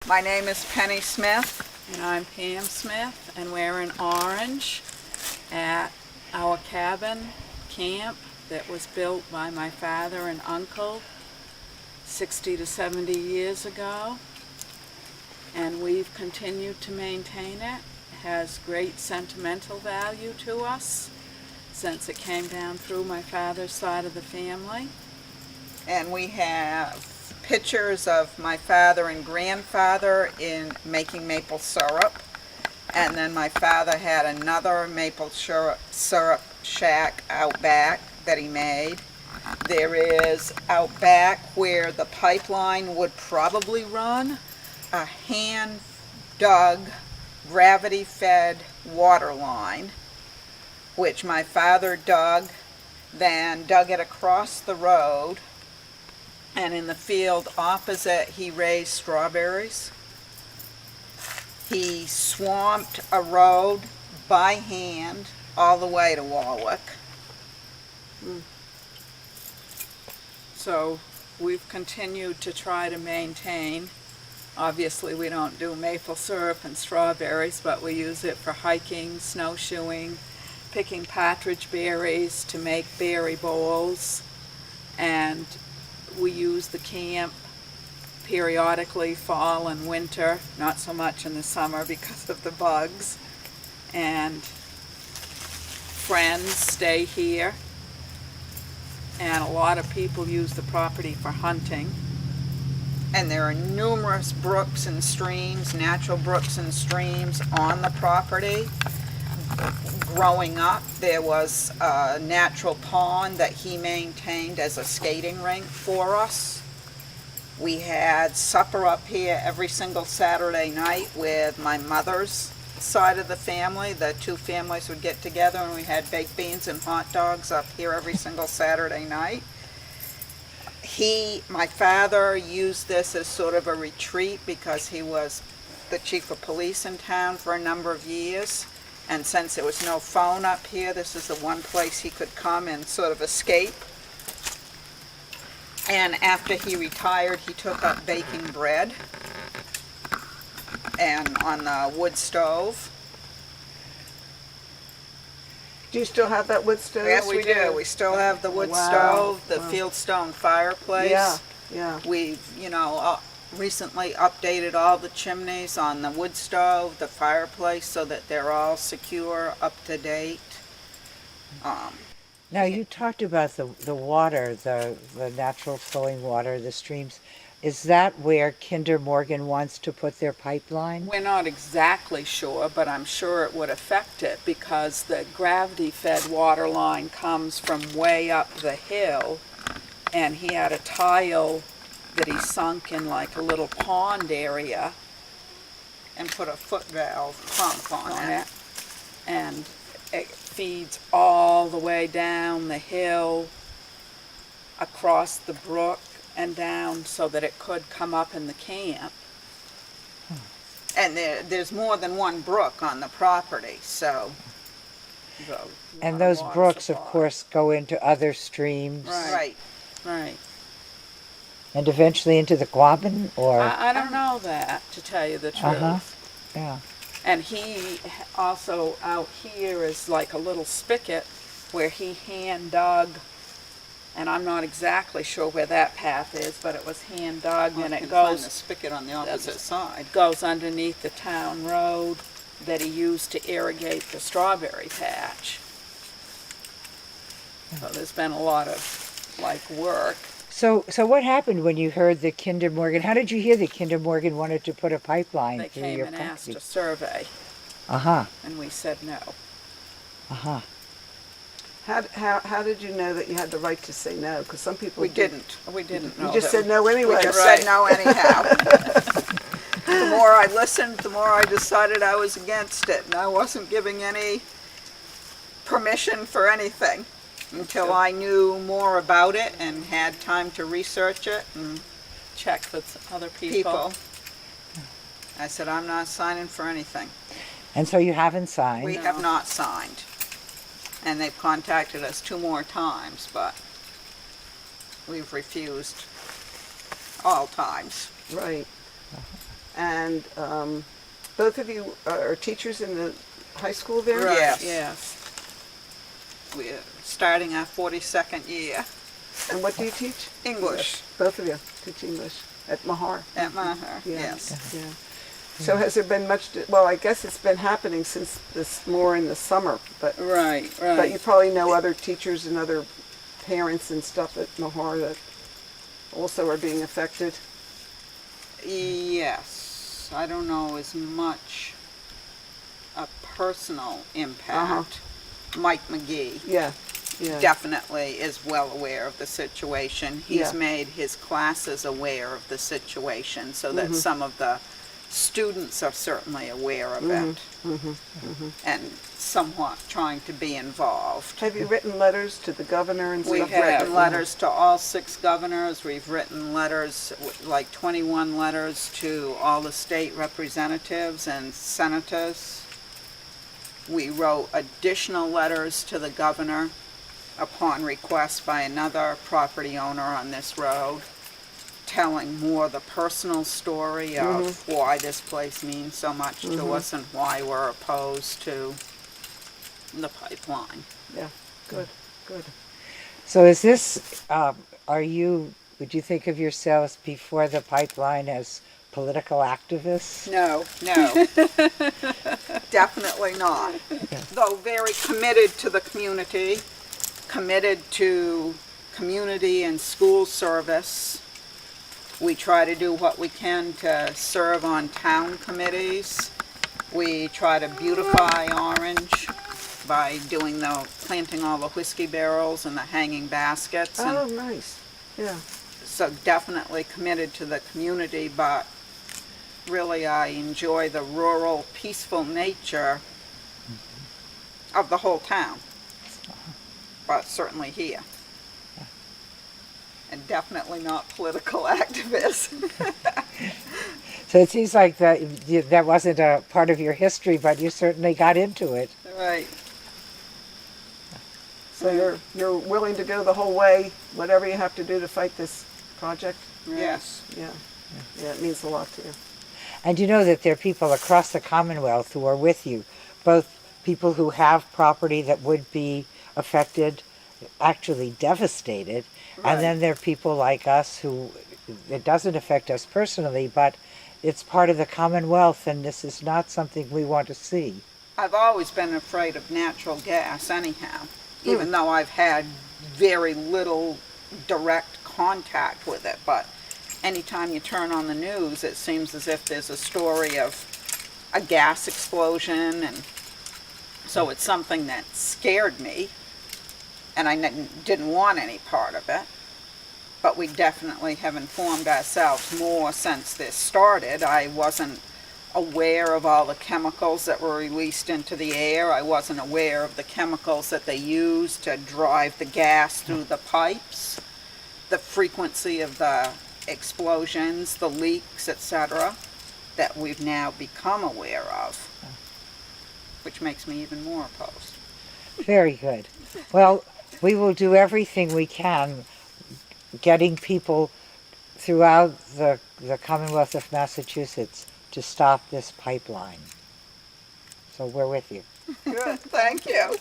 My name is Pennie Smith. And I'm Pam Smith, and we're in Orange at our cabin camp that was built by my father and uncle 60 to 70 years ago. And we've continued to maintain it. It has great sentimental value to us since it came down through my father's side of the family. And we have pictures of my father and grandfather in making maple syrup. And then my father had another maple syrup shack out back that he made. There is out back where the pipeline would probably run, a hand-dug, gravity-fed water line, which my father dug, then dug it across the road, and in the field opposite he raised strawberries. He swamped a road by hand all the way to Warwick. So we've continued to try to maintain. Obviously we don't do maple syrup and strawberries, but we use it for hiking, snowshoeing, picking partridge berries to make berry bowls, and we use the camp periodically, fall and winter, not so much in the summer because of the bugs. And friends stay here, and a lot of people use the property for hunting. And there are numerous brooks and streams, natural brooks and streams on the property. Growing up, there was a natural pond that he maintained as a skating rink for us. We had supper up here every single Saturday night with my mother's side of the family. The two families would get together and we had baked beans and hot dogs up here every single Saturday night. My father used this as sort of a retreat because he was the chief of police in town for a number of years. And since there was no phone up here, this is the one place he could come and sort of escape. And after he retired, he took up baking bread and on the wood stove. Do you still have that wood stove? Yes, we do. We still have the wood stove, the fieldstone fireplace. Yeah. We've, recently updated all the chimneys on the wood stove, the fireplace, so that they're all secure, up to date. Now, you talked about the water, the natural flowing water, the streams. Is that where Kinder Morgan wants to put their pipeline? We're not exactly sure, but I'm sure it would affect it because the gravity-fed water line comes from way up the hill, and he had a tile that he sunk in like a little pond area and put a foot valve pump on it. And it feeds all the way down the hill, across the brook and down so that it could come up in the camp. And there's more than one brook on the property, so. And those brooks, of course, go into other streams. Right. And eventually into the Quabbin, or? I don't know that, to tell you the truth. Yeah. And he also out here is like a little spigot where he hand dug, and I'm not exactly sure where that path is, but it was hand dug, and it goes. The spigot on the opposite side goes underneath the town road that he used to irrigate the strawberry patch. So there's been a lot of work. So what happened when you heard that Kinder Morgan? How did you hear that Kinder Morgan wanted to put a pipeline through your property? They came and asked a survey. And we said no. How did you know that you had the right to say no? Because some people We didn't know. You just said no anyway. We just said no anyhow. The more I listened, the more I decided I was against it, and I wasn't giving any permission for anything until I knew more about it and had time to research it and check with other people. I said, I'm not signing for anything. And so you haven't signed? We have not signed. And they've contacted us 2 more times, but we've refused all times. Right. and both of you are teachers in the high school there? Right, Yes. yes. We're starting our 42nd year. And what do you teach? English Both of you teach English at Mahar? at Maher, Yeah. yes. Yeah. So has there been much, well, I guess it's been happening since this, more in the summer, but Right, but you right. probably know other teachers and other parents and stuff at Mahar that also are being affected. Yes, I don't know as much a personal impact. Mike McGee Yeah, yeah. definitely is well aware of the situation. He's Yeah. made his classes aware of the situation so that some of the students are certainly aware of it and somewhat trying to be involved. Have you written letters to the governor and stuff? We've written letters to all 6 governors. We've written letters, like 21 letters to all the state representatives and senators. We wrote additional letters to the governor upon request by another property owner on this road, telling more the personal story of why this place means so much to us and why we're opposed to the pipeline. Yeah, good, good. So is this, would you think of yourselves before the pipeline as political activists? No, no. Definitely not. Though very committed to the community, committed to community and school service. We try to do what we can to serve on town committees. We try to beautify Orange by planting all the whiskey barrels and the hanging baskets. Oh, And nice. Yeah. so definitely committed to the community, but really I enjoy the rural, peaceful nature of the whole town, but certainly here. And definitely not political activists. So it seems like that wasn't a part of your history, but you certainly got into it. Right. So you're willing to go the whole way, whatever you have to do to fight this project? Yes. Yeah. Yeah, it means a lot to you. And you know that there are people across the Commonwealth who are with you, both people who have property that would be affected, actually devastated, Right. and then there are people like us who, it doesn't affect us personally, but it's part of the Commonwealth, and this is not something we want to see. I've always been afraid of natural gas anyhow, even though I've had very little direct contact with it. But anytime you turn on the news, it seems as if there's a story of a gas explosion, and so it's something that scared me, and I didn't want any part of it. But we definitely have informed ourselves more since this started. I wasn't aware of all the chemicals that were released into the air. I wasn't aware of the chemicals that they use to drive the gas through the pipes, the frequency of the explosions, the leaks, etc., that we've now become aware of, which makes me even more opposed. Very good. Well, we will do everything we can getting people throughout the Commonwealth of Massachusetts to stop this pipeline. So we're with you. Good, thank you.